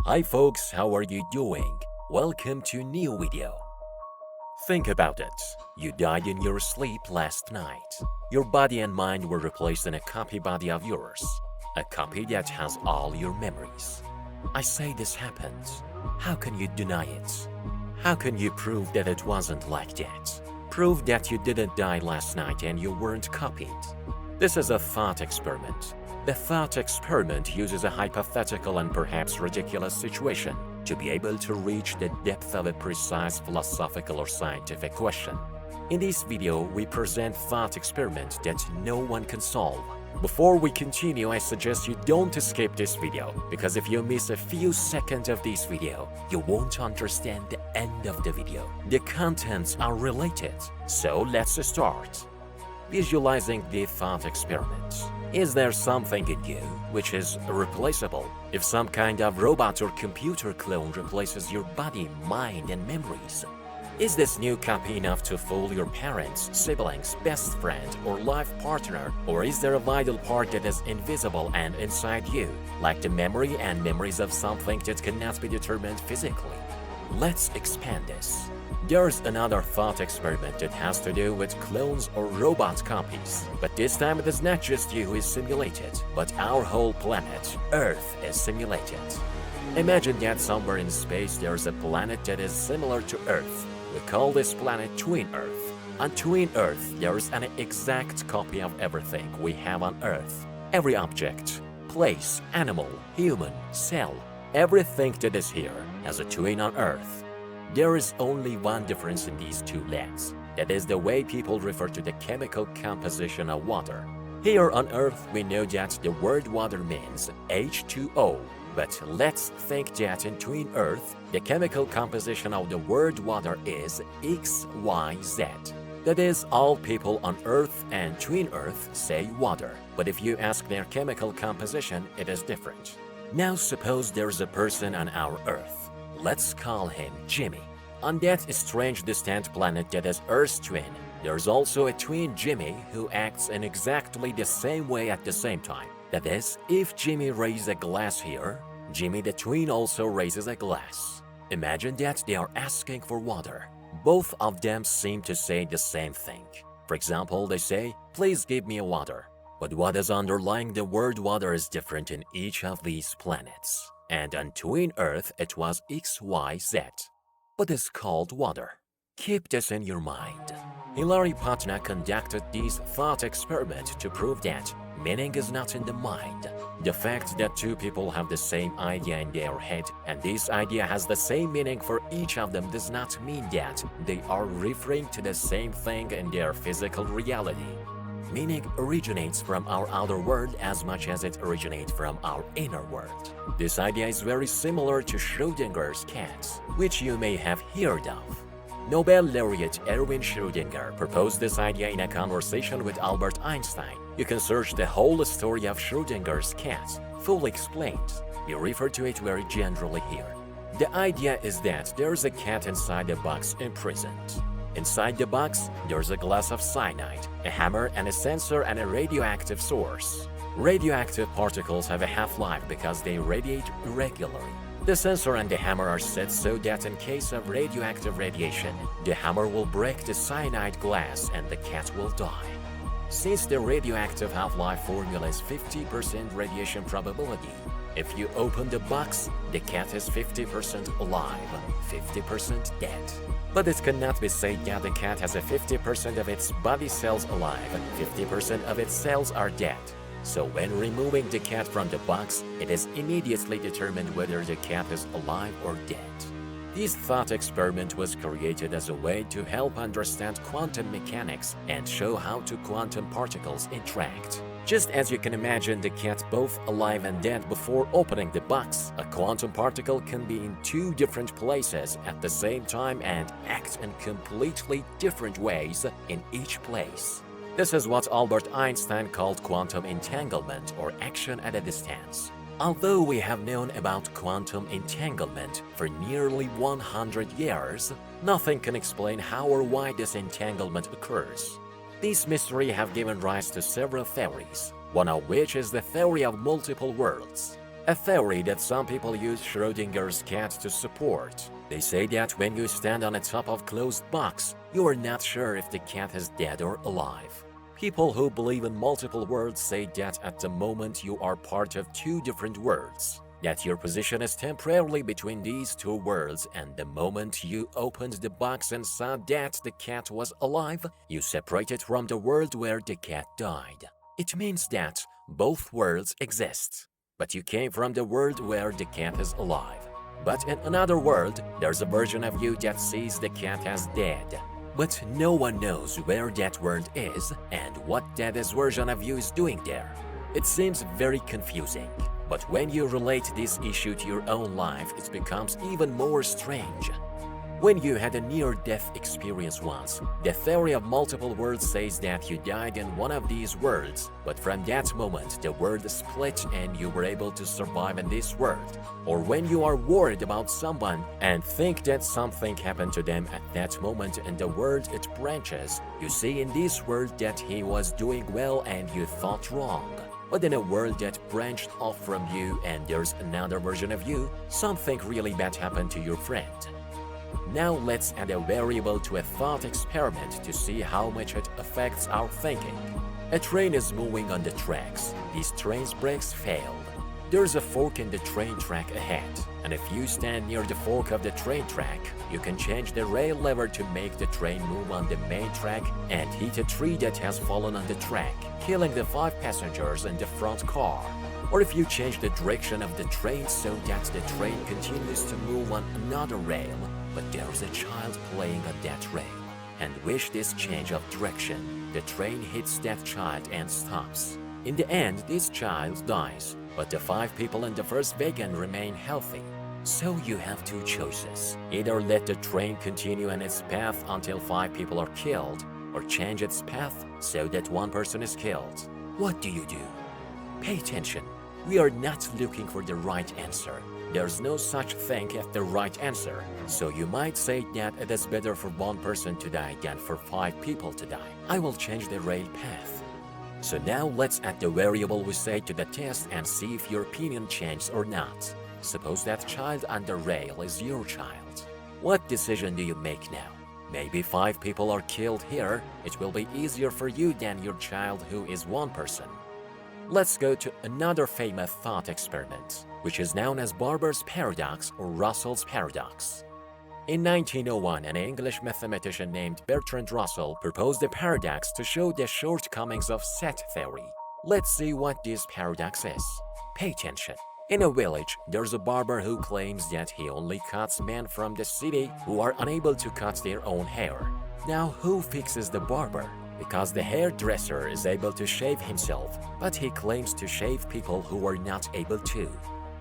Hi folks, how are you doing? Welcome to new video. Think about it. You died in your sleep last night. Your body and mind were replaced in a copy body of yours. A copy that has all your memories. I say this happened. How can you deny it? How can you prove that it wasn't like that? Prove that you didn't die last night and you weren't copied. This is a thought experiment. The thought experiment uses a hypothetical and perhaps ridiculous situation to be able to reach the depth of a precise philosophical or scientific question. In this video, we present thought experiments that no one can solve. Before we continue, I suggest you don't skip this video, because if you miss a few seconds of this video, you won't understand the end of the video. The contents are related, so let's start. Visualizing the thought experiment. Is there something in you which is irreplaceable? If some kind of robot or computer clone replaces your body, mind, and memories, is this new copy enough to fool your parents, siblings, best friend, or life partner? Or is there a vital part that is invisible and inside you, like the memory and memories of something that cannot be determined physically? Let's expand this. There's another thought experiment that has to do with clones or robot copies. But this time it is not just you who is simulated, but our whole planet, Earth, is simulated. Imagine that somewhere in space there's a planet that is similar to Earth. We call this planet Twin Earth. On Twin Earth, there's an exact copy of everything we have on Earth. Every object, place, animal, human, cell, everything that is here has a twin on Earth. There is only one difference in these two lands. That is the way people refer to the chemical composition of water. Here on Earth, we know that the word water means H2O. But let's think that in Twin Earth, the chemical composition of the word water is XYZ. That is, all people on Earth and Twin Earth say water. But if you ask their chemical composition, it is different. Now suppose there's a person on our Earth. Let's call him Jimmy. On that strange distant planet that is Earth's twin, there's also a twin Jimmy who acts in exactly the same way at the same time. That is, if Jimmy raises a glass here, Jimmy the twin also raises a glass. Imagine that they are asking for water. Both of them seem to say the same thing. For example, they say, "Please give me a water." But what is underlying the word water is different in each of these planets. And on Twin Earth, it was XYZ. But it's called water. Keep this in your mind. Hilary Patna conducted this thought experiment to prove that meaning is not in the mind. The fact that two people have the same idea in their head and this idea has the same meaning for each of them does not mean that they are referring to the same thing in their physical reality. Meaning originates from our outer world as much as it originates from our inner world. This idea is very similar to Schrödinger's cat, which you may have heard of. Nobel laureate Erwin Schrödinger proposed this idea in a conversation with Albert Einstein. You can search the whole story of Schrödinger's cat, fully explained. We refer to it very generally here. The idea is that there is a cat inside a box imprisoned. Inside the box, there's a glass of cyanide, a hammer and a sensor and a radioactive source. Radioactive particles have a half-life because they radiate irregularly. The sensor and the hammer are set so that in case of radioactive radiation, the hammer will break the cyanide glass and the cat will die. Since the radioactive half-life formula is 50% radiation probability, if you open the box, the cat is 50% alive, 50% dead. But it cannot be said that the cat has a 50% of its body cells alive and 50% of its cells are dead. So when removing the cat from the box, it is immediately determined whether the cat is alive or dead. This thought experiment was created as a way to help understand quantum mechanics and show how two quantum particles interact. Just as you can imagine the cat both alive and dead before opening the box, a quantum particle can be in two different places at the same time and act in completely different ways in each place. This is what Albert Einstein called quantum entanglement or action at a distance. Although we have known about quantum entanglement for nearly 100 years, nothing can explain how or why this entanglement occurs. These mysteries have given rise to several theories, one of which is the theory of multiple worlds. A theory that some people use Schrödinger's cat to support. They say that when you stand on the top of a closed box, you are not sure if the cat is dead or alive. People who believe in multiple worlds say that at the moment you are part of two different worlds, that your position is temporarily between these two worlds, and the moment you opened the box and saw that the cat was alive, you separated from the world where the cat died. It means that both worlds exist, but you came from the world where the cat is alive. But in another world, there's a version of you that sees the cat as dead. But no one knows where that world is and what that version of you is doing there. It seems very confusing, but when you relate this issue to your own life, it becomes even more strange. When you had a near-death experience once, the theory of multiple worlds says that you died in one of these worlds, but from that moment the world split and you were able to survive in this world. Or when you are worried about someone and think that something happened to them at that moment in the world it branches, you see in this world that he was doing well and you thought wrong. But in a world that branched off from you and there's another version of you, something really bad happened to your friend. Now let's add a variable to a thought experiment to see how much it affects our thinking. A train is moving on the tracks. This train's brakes failed. There's a fork in the train track ahead, and if you stand near the fork of the train track, you can change the rail lever to make the train move on the main track and hit a tree that has fallen on the track, killing the 5 passengers in the front car. Or if you change the direction of the train so that the train continues to move on another rail, but there's a child playing on that rail, and with this change of direction, the train hits that child and stops. In the end, this child dies, but the 5 people in the first wagon remain healthy. So you have 2 choices. Either let the train continue on its path until 5 people are killed, or change its path so that 1 person is killed. What do you do? Pay attention. We are not looking for the right answer. There's no such thing as the right answer. So you might say that it is better for 1 person to die than for 5 people to die. I will change the rail path. So now let's add the variable we say to the test and see if your opinion changes or not. Suppose that child on the rail is your child. What decision do you make now? Maybe 5 people are killed here. It will be easier for you than your child who is 1 person. Let's go to another famous thought experiment, which is known as Barber's paradox or Russell's paradox. In 1901, an English mathematician named Bertrand Russell proposed a paradox to show the shortcomings of set theory. Let's see what this paradox is. Pay attention. In a village, there's a barber who claims that he only cuts men from the city who are unable to cut their own hair. Now, who fixes the barber? Because the hairdresser is able to shave himself, but he claims to shave people who are not able to.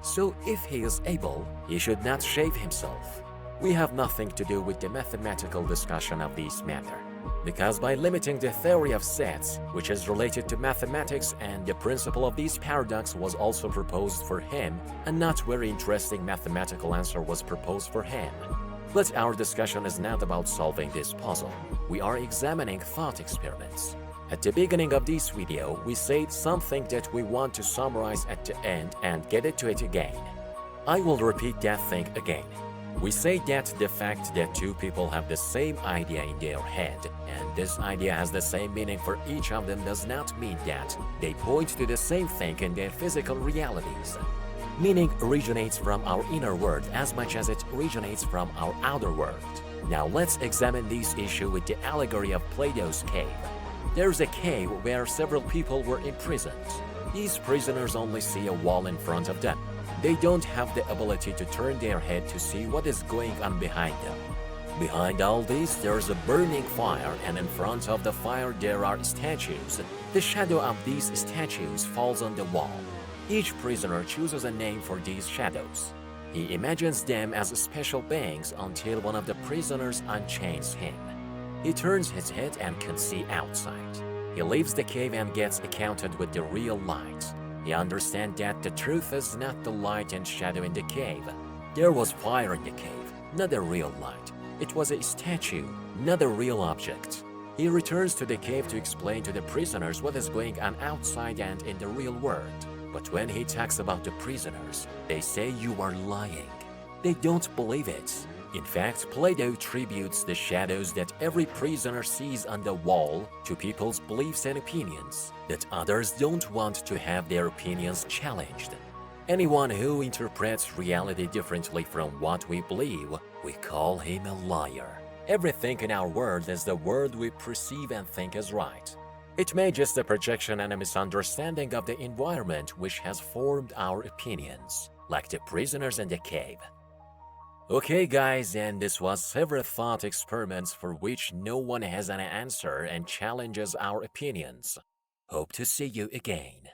So if he is able, he should not shave himself. We have nothing to do with the mathematical discussion of this matter, because by limiting the theory of sets, which is related to mathematics, and the principle of this paradox was also proposed for him, a not very interesting mathematical answer was proposed for him. But our discussion is not about solving this puzzle. We are examining thought experiments. At the beginning of this video, we said something that we want to summarize at the end and get it to it again. I will repeat that thing again. We say that the fact that 2 people have the same idea in their head, and this idea has the same meaning for each of them, does not mean that they point to the same thing in their physical realities. Meaning originates from our inner world as much as it originates from our outer world. Now let's examine this issue with the allegory of Plato's cave. There's a cave where several people were imprisoned. These prisoners only see a wall in front of them. They don't have the ability to turn their head to see what is going on behind them. Behind all this, there's a burning fire, and in front of the fire there are statues. The shadow of these statues falls on the wall. Each prisoner chooses a name for these shadows. He imagines them as special beings until one of the prisoners unchains him. He turns his head and can see outside. He leaves the cave and gets acquainted with the real light. He understands that the truth is not the light and shadow in the cave. There was fire in the cave, not a real light. It was a statue, not a real object. He returns to the cave to explain to the prisoners what is going on outside and in the real world. But when he talks about the prisoners, they say you are lying. They don't believe it. In fact, Plato attributes the shadows that every prisoner sees on the wall to people's beliefs and opinions, that others don't want to have their opinions challenged. Anyone who interprets reality differently from what we believe, we call him a liar. Everything in our world is the world we perceive and think is right. It may just a projection and a misunderstanding of the environment which has formed our opinions, like the prisoners in the cave. Okay guys, and this was several thought experiments for which no one has an answer and challenges our opinions. Hope to see you again.